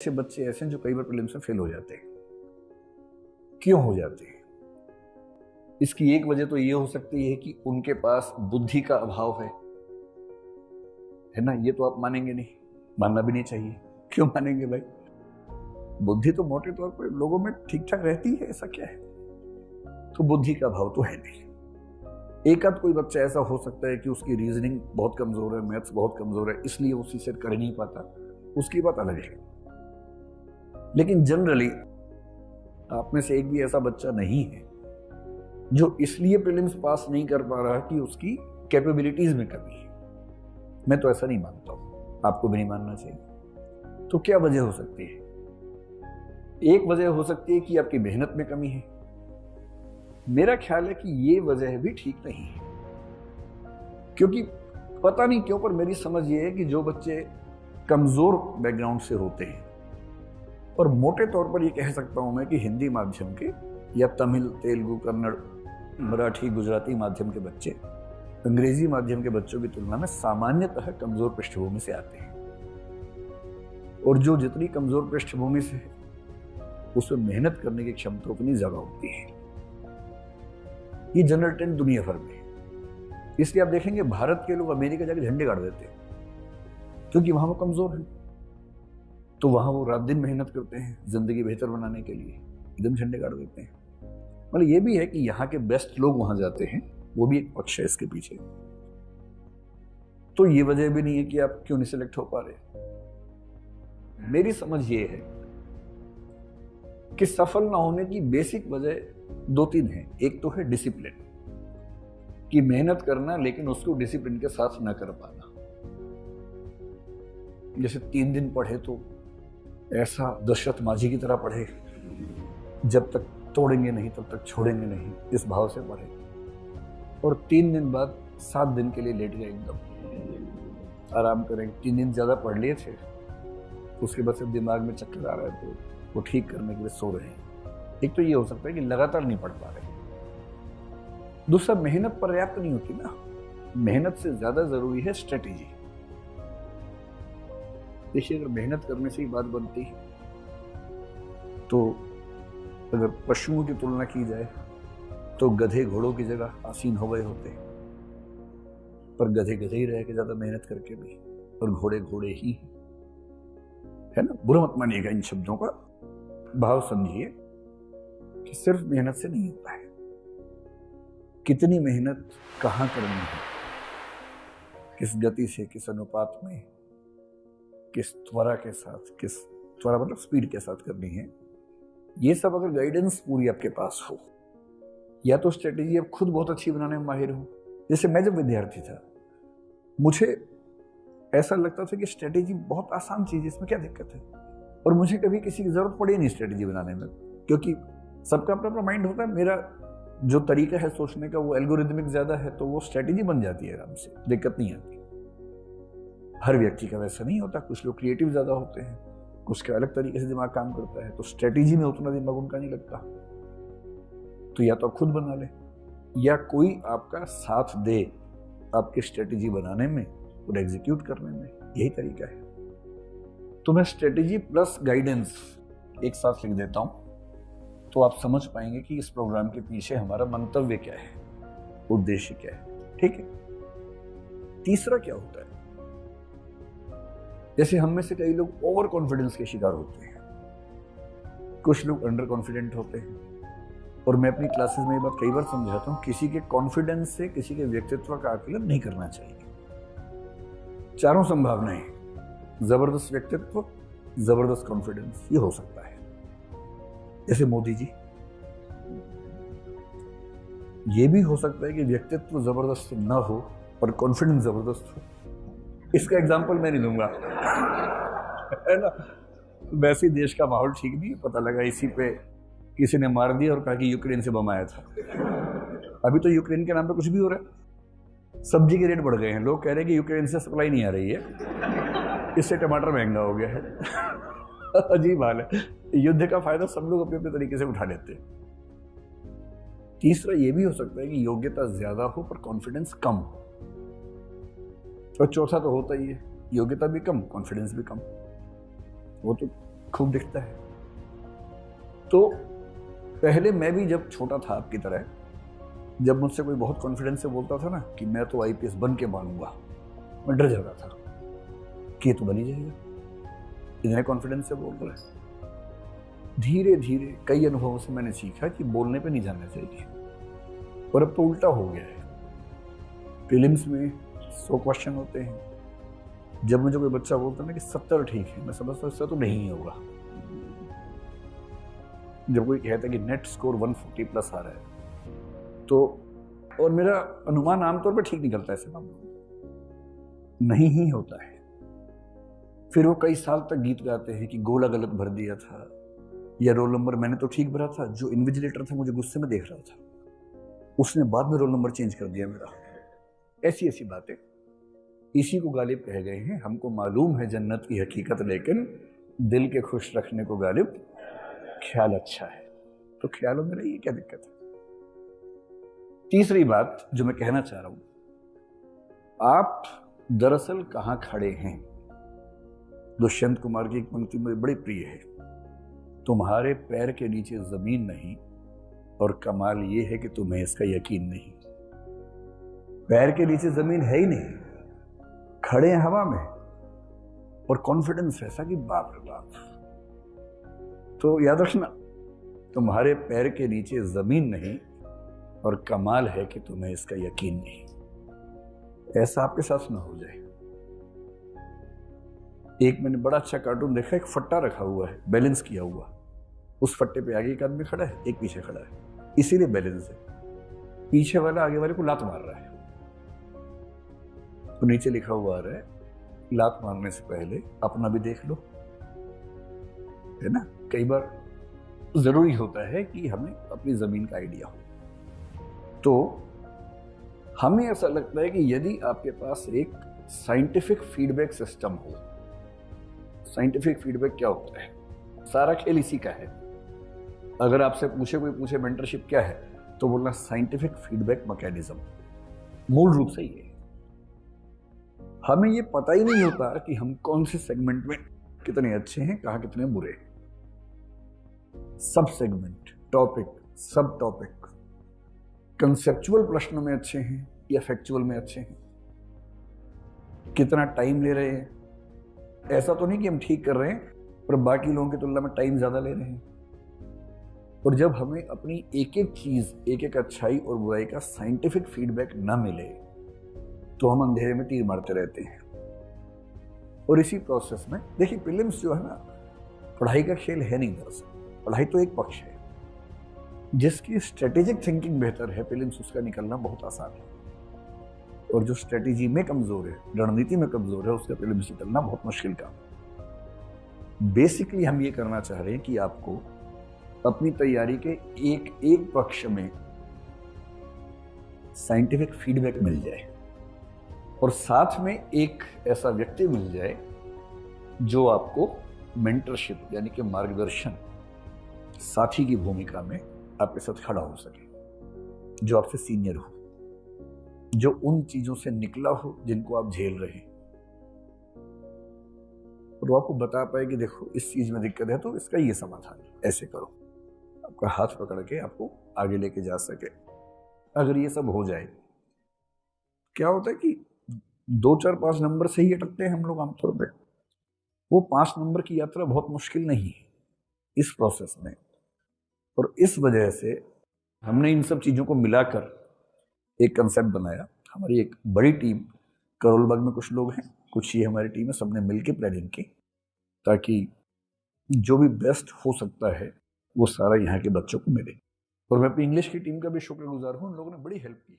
ऐसे बच्चे ऐसे हैं जो कई बार प्रीलिम्स में फेल हो जाते हैं। क्यों हो जाते हैं? इसकी एक वजह तो ये हो सकती है कि उनके पास बुद्धि का अभाव है ना। ये तो आप मानेंगे नहीं, मानना भी नहीं चाहिए। क्यों मानेंगे भाई? बुद्धि तो मोटे तौर पर लोगों में ठीक ठाक रहती है, ऐसा क्या है? तो बुद्धि का अभाव तो है नहीं। एक आध कोई बच्चा ऐसा हो सकता है कि उसकी रीजनिंग बहुत कमजोर है, मैथ्स बहुत कमजोर है, इसलिए उसी से कर नहीं पाता, उसकी बात अलग है। लेकिन जनरली आप में से एक भी ऐसा बच्चा नहीं है जो इसलिए प्रीलिम्स पास नहीं कर पा रहा कि उसकी कैपेबिलिटीज में कमी है। मैं तो ऐसा नहीं मानता हूं, आपको भी नहीं मानना चाहिए। तो क्या वजह हो सकती है? एक वजह हो सकती है कि आपकी मेहनत में कमी है। मेरा ख्याल है कि ये वजह भी ठीक नहीं है, क्योंकि पता नहीं क्यों पर मेरी समझ ये है कि जो बच्चे कमजोर बैकग्राउंड से होते हैं, और मोटे तौर पर ये कह सकता हूं मैं कि हिंदी माध्यम के या तमिल, तेलुगु, कन्नड़, मराठी, गुजराती माध्यम के बच्चे अंग्रेजी माध्यम के बच्चों की तुलना में सामान्यतः कमजोर पृष्ठभूमि से आते हैं। और जो जितनी कमजोर पृष्ठभूमि से है उसमें मेहनत करने की क्षमता उतनी ज्यादा होती है। ये जनरल ट्रेंड दुनिया भर में है। इसलिए आप देखेंगे भारत के लोग अमेरिका जाकर झंडे गाड़ देते हैं, क्योंकि वहां वो कमजोर है। तो वहां वो रात दिन मेहनत करते हैं जिंदगी बेहतर बनाने के लिए, एकदम झंडे गाड़ देते हैं। मतलब ये भी है कि यहाँ के बेस्ट लोग वहां जाते हैं, वो भी एक पक्ष है इसके पीछे। तो ये वजह भी नहीं है कि आप क्यों नहीं सिलेक्ट हो पा रहे। मेरी समझ ये है कि सफल ना होने की बेसिक वजह दो तीन है। एक तो है डिसिप्लिन, कि मेहनत करना लेकिन उसको डिसिप्लिन के साथ ना कर पाना। जैसे 3 दिन पढ़े तो ऐसा दशरथ माझी की तरह पढ़े, जब तक तोड़ेंगे नहीं तब तक छोड़ेंगे नहीं, इस भाव से पढ़े, और 3 दिन बाद 7 दिन के लिए लेट गए, एकदम आराम करें। 3 दिन ज्यादा पढ़ लिए थे, उसके बाद सिर्फ दिमाग में चक्कर आ रहा है, तो वो ठीक करने के लिए सो रहे हैं। एक तो ये हो सकता है कि लगातार नहीं पढ़ पा रहे। दूसरा, मेहनत पर्याप्त नहीं होती ना। मेहनत से ज्यादा जरूरी है स्ट्रेटेजी। देखिए, अगर मेहनत करने से ही बात बनती तो अगर पशुओं की तुलना की जाए तो गधे घोड़ों की जगह आसीन हो गए होते, पर गधे गधे ही रह के ज्यादा मेहनत करके भी, और घोड़े घोड़े ही है ना। बुरा मत मानिएगा इन शब्दों का, भाव समझिए कि सिर्फ मेहनत से नहीं होता है। कितनी मेहनत कहां करनी है, किस गति से, किस अनुपात में, किस त्वरा के साथ, किस त्वरा मतलब स्पीड के साथ करनी है, ये सब अगर गाइडेंस पूरी आपके पास हो, या तो स्ट्रेटेजी आप खुद बहुत अच्छी बनाने में माहिर हो। जैसे मैं जब विद्यार्थी था, मुझे ऐसा लगता था कि स्ट्रेटेजी बहुत आसान चीज है, इसमें क्या दिक्कत है, और मुझे कभी किसी की जरूरत पड़ी नहीं स्ट्रेटेजी बनाने में, क्योंकि सबका अपना अपना माइंड होता है। मेरा जो तरीका है सोचने का वो एल्गोरिथमिक ज्यादा है, तो वो स्ट्रेटेजी बन जाती है आराम से, दिक्कत नहीं आती। हर व्यक्ति का वैसा नहीं होता, कुछ लोग क्रिएटिव ज्यादा होते हैं, कुछ का अलग तरीके से दिमाग काम करता है, तो स्ट्रेटेजी में उतना दिमाग उनका नहीं लगता। तो या तो आप खुद बना ले, या कोई आपका साथ दे आपकी स्ट्रेटेजी बनाने में और एग्जीक्यूट करने में, यही तरीका है। तो मैं स्ट्रेटेजी प्लस गाइडेंस एक साथ लिख देता हूं, तो आप समझ पाएंगे कि इस प्रोग्राम के पीछे हमारा मंतव्य क्या है, उद्देश्य क्या है। ठीक है। तीसरा क्या होता है, जैसे हम में से कई लोग ओवर कॉन्फिडेंस के शिकार होते हैं, कुछ लोग अंडर कॉन्फिडेंट होते हैं। और मैं अपनी क्लासेस में ये बात कई बार समझाता हूं, किसी के कॉन्फिडेंस से किसी के व्यक्तित्व का आकलन नहीं करना चाहिए। चारों संभावनाएं, जबरदस्त व्यक्तित्व, जबरदस्त कॉन्फिडेंस, ये हो सकता है। जैसे मोदी जी, ये भी हो सकता है कि व्यक्तित्व जबरदस्त ना हो और कॉन्फिडेंस जबरदस्त हो। इसका एग्जाम्पल मैं नहीं दूंगा है ना। वैसे ही देश का माहौल ठीक नहीं है, पता लगा इसी पे किसी ने मार दिया और कहा कि यूक्रेन से बम आया था। अभी तो यूक्रेन के नाम पे कुछ भी हो रहा है, सब्जी के रेट बढ़ गए हैं, लोग कह रहे हैं कि यूक्रेन से सप्लाई नहीं आ रही है, इससे टमाटर महंगा हो गया है। अजीब हाल है। युद्ध का फायदा सब लोग अपने अपने तरीके से उठा लेते हैं। तीसरा ये भी हो सकता है कि योग्यता ज्यादा हो पर कॉन्फिडेंस कम हो, और चौथा तो होता ही है, योग्यता भी कम, कॉन्फिडेंस भी कम। वो तो खूब दिखता है। तो पहले मैं भी जब छोटा था आपकी तरह, जब मुझसे कोई बहुत कॉन्फिडेंस से बोलता था ना कि मैं तो आईपीएस बन के मानूंगा, मैं डर जाता था कि ये तो बन ही जाएगा, इतने कॉन्फिडेंस से बोल रहा है। धीरे धीरे कई अनुभवों से मैंने सीखा कि बोलने पे नहीं जाना चाहिए, और अब तो उल्टा हो गया है। प्रीलिम्स में 100 क्वेश्चन होते हैं, जब मुझे कोई बच्चा बोलता ना कि 70 ठीक है, मैं समझता इससे तो नहीं होगा। जब कोई कहता है कि नेट स्कोर 140 प्लस आ रहा है, तो और मेरा अनुमान आमतौर पर ठीक निकलता है ऐसे मामलों में, नहीं ही होता है। फिर वो कई साल तक गीत गाते हैं कि गोला गलत भर दिया था, या रोल नंबर मैंने तो ठीक भरा था, जो इन्विजिलेटर था मुझे गुस्से में देख रहा था, उसने बाद में रोल नंबर चेंज कर दिया मेरा। ऐसी ऐसी बातें, इसी को गालिब कह गए हैं। हमको मालूम है जन्नत की हकीकत, लेकिन दिल के खुश रखने को गालिब ख्याल अच्छा है। तो ख्यालों में रहिए, क्या दिक्कत है। तीसरी बात जो मैं कहना चाह रहा हूं, आप दरअसल कहां खड़े हैं। दुष्यंत कुमार की एक पंक्ति मुझे बड़ी प्रिय है, तुम्हारे पैर के नीचे जमीन नहीं, और कमाल यह है कि तुम्हें इसका यकीन नहीं। पैर के नीचे जमीन है ही नहीं, खड़े हैं हवा में, और कॉन्फिडेंस ऐसा कि बाप रे बाप। तो याद रखना, तुम्हारे पैर के नीचे जमीन नहीं, और कमाल है कि तुम्हें इसका यकीन नहीं। ऐसा आपके साथ ना हो जाए। एक मैंने बड़ा अच्छा कार्टून देखा, एक फट्टा रखा हुआ है बैलेंस किया हुआ, उस फट्टे पे आगे एक आदमी खड़ा है, एक पीछे खड़ा है, इसीलिए बैलेंस है। पीछे वाला आगे वाले को लात मार रहा है, तो नीचे लिखा हुआ आ रहा है, लात मारने से पहले अपना भी देख लो। है ना, कई बार जरूरी होता है कि हमें अपनी जमीन का आइडिया हो। तो हमें ऐसा लगता है कि यदि आपके पास एक साइंटिफिक फीडबैक सिस्टम हो। साइंटिफिक फीडबैक क्या होता है, सारा खेल इसी का है। अगर आपसे कोई पूछे मेंटरशिप क्या है, तो बोलना साइंटिफिक फीडबैक मैकेनिज्म। मूल रूप से ये हमें ये पता ही नहीं होता कि हम कौन से सेगमेंट में कितने अच्छे हैं, कहां कितने बुरे। सब सेगमेंट, टॉपिक, सब टॉपिक, कंसेप्चुअल प्रश्नों में अच्छे हैं या फैक्चुअल में अच्छे हैं, कितना टाइम ले रहे हैं। ऐसा तो नहीं कि हम ठीक कर रहे हैं पर बाकी लोगों की तुलना में टाइम ज्यादा ले रहे हैं। और जब हमें अपनी एक एक चीज, एक एक अच्छाई और बुराई का साइंटिफिक फीडबैक ना मिले, तो हम अंधेरे में तीर मारते रहते हैं। और इसी प्रोसेस में देखिए, प्रीलिम्स जो है ना, पढ़ाई का खेल है नहीं। दरअसल पढ़ाई तो एक पक्ष है, जिसकी स्ट्रेटेजिक थिंकिंग बेहतर है, प्रीलिम्स उसका निकलना बहुत आसान है। और जो स्ट्रेटेजी में कमजोर है, रणनीति में कमजोर है, उसका प्रीलिम्स निकलना बहुत मुश्किल काम। बेसिकली हम ये करना चाह रहे हैं कि आपको अपनी तैयारी के एक एक पक्ष में साइंटिफिक फीडबैक मिल जाए, और साथ में एक ऐसा व्यक्ति मिल जाए जो आपको मेंटरशिप यानी कि मार्गदर्शन, साथी की भूमिका में आपके साथ खड़ा हो सके, जो आपसे सीनियर हो, जो उन चीजों से निकला हो जिनको आप झेल रहे हैं, और वो आपको बता पाए कि देखो इस चीज में दिक्कत है तो इसका ये समाधान है, ऐसे करो। आपका हाथ पकड़ के आपको आगे लेके जा सके। अगर ये सब हो जाए, क्या होता है कि 2, 4, 5 नंबर से ही अटकते हैं हम लोग आमतौर पे। वो 5 नंबर की यात्रा बहुत मुश्किल नहीं है इस प्रोसेस में। और इस वजह से हमने इन सब चीजों को मिलाकर एक कंसेप्ट बनाया। हमारी एक बड़ी टीम, करोलबाग में कुछ लोग हैं, कुछ ही हमारी टीम है, सबने मिलकर प्लानिंग की, ताकि जो भी बेस्ट हो सकता है वो सारा यहाँ के बच्चों को मिले। और मैं अपनी इंग्लिश की टीम का भी शुक्रगुजार हूँ, उन लोगों ने बड़ी हेल्प की।